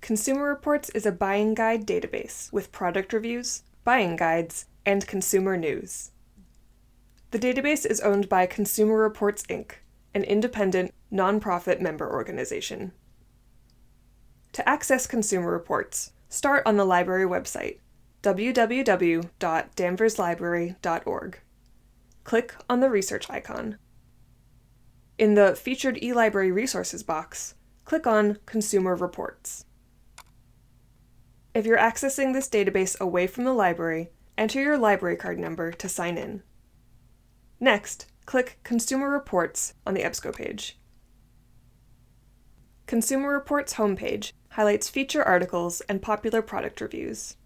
Consumer Reports is a buying guide database with product reviews, buying guides, and consumer news. The database is owned by Consumer Reports, Inc., an independent, nonprofit member organization. To access Consumer Reports, start on the library website, www.danverslibrary.org. Click on the research icon. In the Featured eLibrary Resources box, click on Consumer Reports. If you're accessing this database away from the library, enter your library card number to sign in. Next, click Consumer Reports on the EBSCO page. Consumer Reports homepage highlights feature articles and popular product reviews.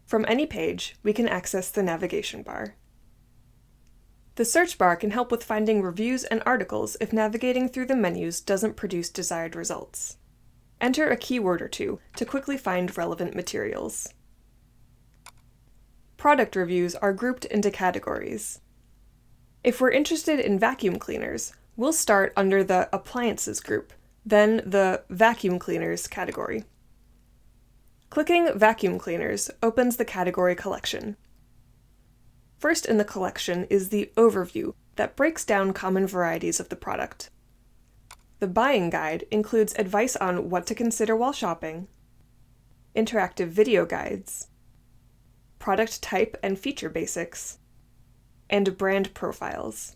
From any page, we can access the navigation bar. The search bar can help with finding reviews and articles if navigating through the menus doesn't produce desired results. Enter a keyword or two to quickly find relevant materials. Product reviews are grouped into categories. If we're interested in vacuum cleaners, we'll start under the Appliances group, then the Vacuum Cleaners category. Clicking Vacuum Cleaners opens the category collection. First in the collection is the Overview that breaks down common varieties of the product. The Buying Guide includes advice on what to consider while shopping, interactive video guides, product type and feature basics, and brand profiles.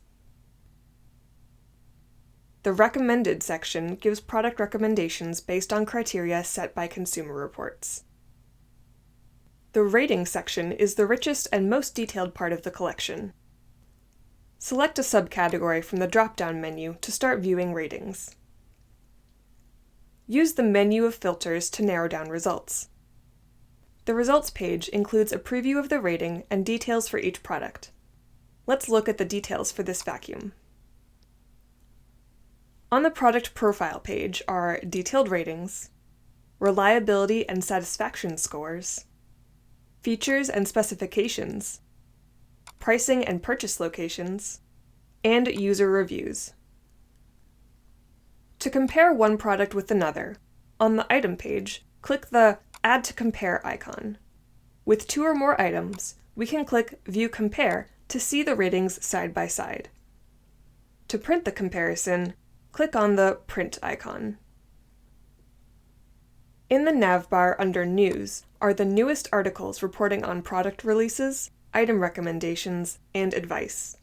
The Recommended section gives product recommendations based on criteria set by Consumer Reports. The Rating section is the richest and most detailed part of the collection. Select a subcategory from the drop-down menu to start viewing ratings. Use the menu of filters to narrow down results. The Results page includes a preview of the rating and details for each product. Let's look at the details for this vacuum. On the Product Profile page are detailed ratings, reliability and satisfaction scores, features and specifications, pricing and purchase locations, and user reviews. To compare one product with another, on the Item page, click the Add to Compare icon. With two or more items, we can click View Compare to see the ratings side by side. To print the comparison, click on the Print icon. In the navbar under News are the newest articles reporting on product releases, item recommendations, and advice.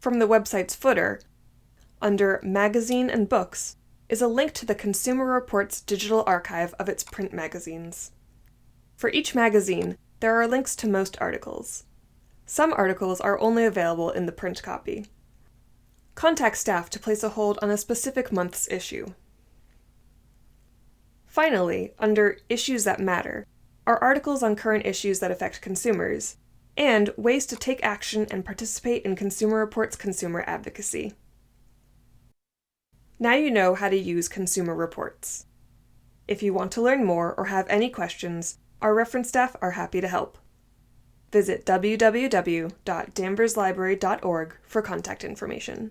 From the website's footer, under Magazine and Books, is a link to the Consumer Reports digital archive of its print magazines. For each magazine, there are links to most articles. Some articles are only available in the print copy. Contact staff to place a hold on a specific month's issue. Finally, under Issues That Matter, are articles on current issues that affect consumers, and ways to take action and participate in Consumer Reports' consumer advocacy. Now you know how to use Consumer Reports. If you want to learn more or have any questions, our reference staff are happy to help. Visit www.danverslibrary.org for contact information.